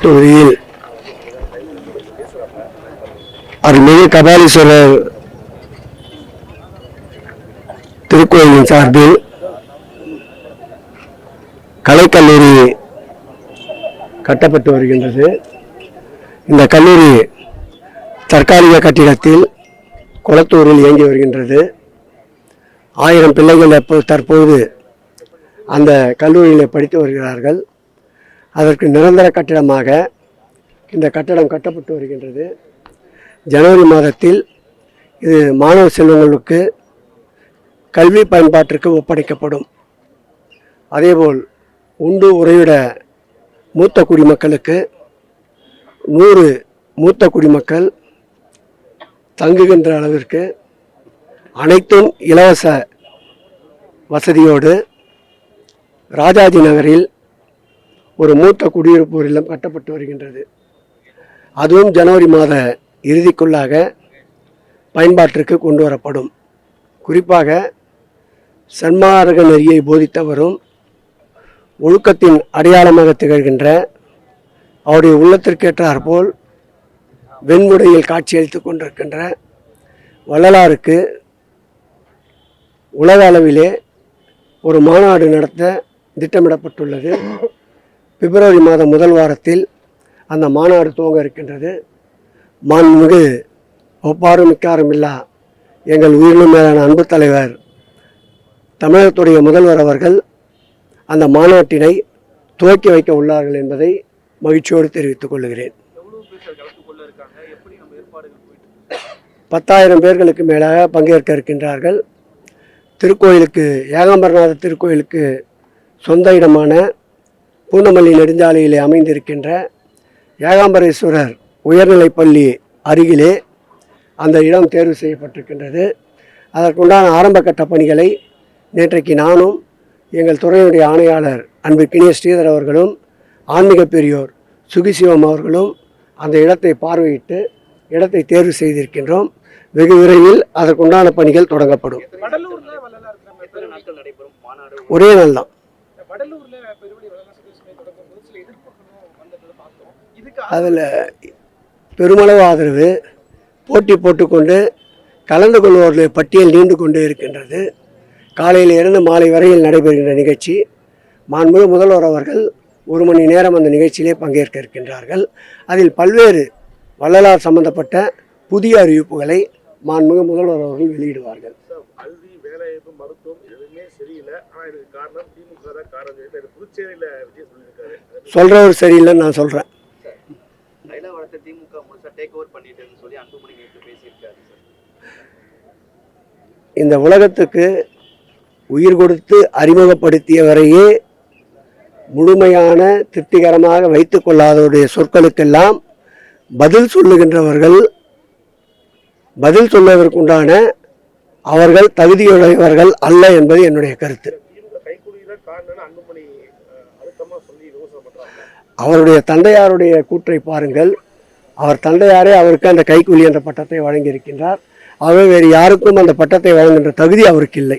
தொகுதியில் அருள்மிகு கபாலீஸ்வரர் திருக்கோயிலின் சார்பில் கலைக்கல்லூரி கட்டப்பட்டு வருகின்றது. இந்த கல்லூரி தற்காலிக கட்டிடத்தில் கொளத்தூரில் இயங்கி வருகின்றது. 1000 பிள்ளைகள் தற்போது அந்த கல்லூரியில் படித்து வருகிறார்கள். அதற்கு நிரந்தர கட்டிடமாக இந்த கட்டடம் கட்டப்பட்டு வருகின்றது. ஜனவரி மாதத்தில் இது மாணவ செல்வங்களுக்கு கல்வி பயன்பாட்டிற்கு ஒப்படைக்கப்படும். அதேபோல் உண்டு உறைவிட மூத்த குடிமக்களுக்கு 100 மூத்த குடிமக்கள் தங்குகின்ற அளவிற்கு அனைத்தும் இலவச வசதியோடு ராஜாஜி நகரில் ஒரு மூத்த குடியிருப்போர் இல்லம் கட்டப்பட்டு வருகின்றது. அதுவும் ஜனவரி மாத இறுதிக்குள்ளாக பயன்பாட்டிற்கு கொண்டு வரப்படும். குறிப்பாக சன்மார்க்க நெறியை போதித்தவரும் ஒழுக்கத்தின் அடையாளமாக திகழ்கின்ற அவருடைய உள்ளத்திற்கேற்றாற்போல் வெண்முடையில் காட்சியளித்துக் கொண்டிருக்கின்ற வள்ளலாருக்கு உலக அளவிலே ஒரு மாநாடு நடத்த திட்டமிடப்பட்டுள்ளது. பிப்ரவரி மாதம் முதல் வாரத்தில் அந்த மாநாடு துவங்க இருக்கின்றது. மாண்புமிகு ஒப்பாரும் மிக்காரும் இல்லா எங்கள் உயிரினும் மேலான அன்பு தலைவர் தமிழகத்துடைய முதல்வர் அவர்கள் அந்த மாநாட்டினை துவக்கி வைக்க உள்ளார்கள் என்பதை மகிழ்ச்சியோடு தெரிவித்துக் கொள்கிறேன். 10,000 பேர்களுக்கு மேலாக பங்கேற்க இருக்கின்றார்கள். திருக்கோயிலுக்கு ஏகாம்பரநாத திருக்கோயிலுக்கு சொந்த இடமான பூந்தமல்லி நெடுஞ்சாலையிலே அமைந்திருக்கின்ற ஏகாம்பரேஸ்வரர் உயர்நிலைப்பள்ளி அருகிலே அந்த இடம் தேர்வு செய்யப்பட்டிருக்கின்றது. அதற்குண்டான ஆரம்ப கட்ட பணிகளை நேற்றைக்கு நானும் எங்கள் துறையுடைய ஆணையாளர் அன்பிற்கினிய ஸ்ரீதர் அவர்களும் ஆன்மீக பெரியோர் சுகிசிவம் அவர்களும் அந்த இடத்தை பார்வையிட்டு இடத்தை தேர்வு செய்திருக்கின்றோம். வெகு விரைவில் அதற்குண்டான பணிகள் தொடங்கப்படும். ஒரே நாள் தான். அதில் பெருமளவு ஆதரவு போட்டி போட்டுக்கொண்டு கலந்து கொள்வோருடைய பட்டியல் நீண்டு கொண்டே இருக்கின்றது. காலையில் இருந்து மாலை வரையில் நடைபெறுகின்ற நிகழ்ச்சி. மாண்புமிகு முதல்வர் அவர்கள் 1 மணி நேரம் அந்த நிகழ்ச்சியிலே பங்கேற்க இருக்கின்றார்கள். அதில் பல்வேறு வள்ளலார் சம்பந்தப்பட்ட புதிய அறிவிப்புகளை மாண்புமிகு முதல்வர் அவர்கள் வெளியிடுவார்கள். கல்வி, வேலைவாய்ப்பு, மருத்துவம் எதுவுமே சரியில்லை. ஆனால் இதுக்கு காரணம் திமுக தான் காரணம். புதுச்சேரியில் விஜய் சொல்லியிருக்காரு. சொல்கிறவர் சரியில்லைன்னு நான் சொல்கிறேன். இந்த உலகத்துக்கு உயிர் கொடுத்து அறிமுகப்படுத்தியவரையே முழுமையான திருப்திகரமாக வைத்துக் கொள்ளாதவருடைய சொற்களுக்கெல்லாம் பதில் சொல்லுகின்றவர்கள், பதில் சொல்வதற்குண்டான அவர்கள் தகுதியுடையவர்கள் அல்ல என்பது என்னுடைய கருத்து. அவருடைய தந்தையாருடைய கூற்றை பாருங்கள். அவர் தந்தையாரே அவருக்கு அந்த கைக்கூலி என்ற பட்டத்தை வழங்கியிருக்கின்றார். ஆகவே வேறு யாருக்கும் அந்த பட்டத்தை வழங்குகின்ற தகுதி அவருக்கு இல்லை.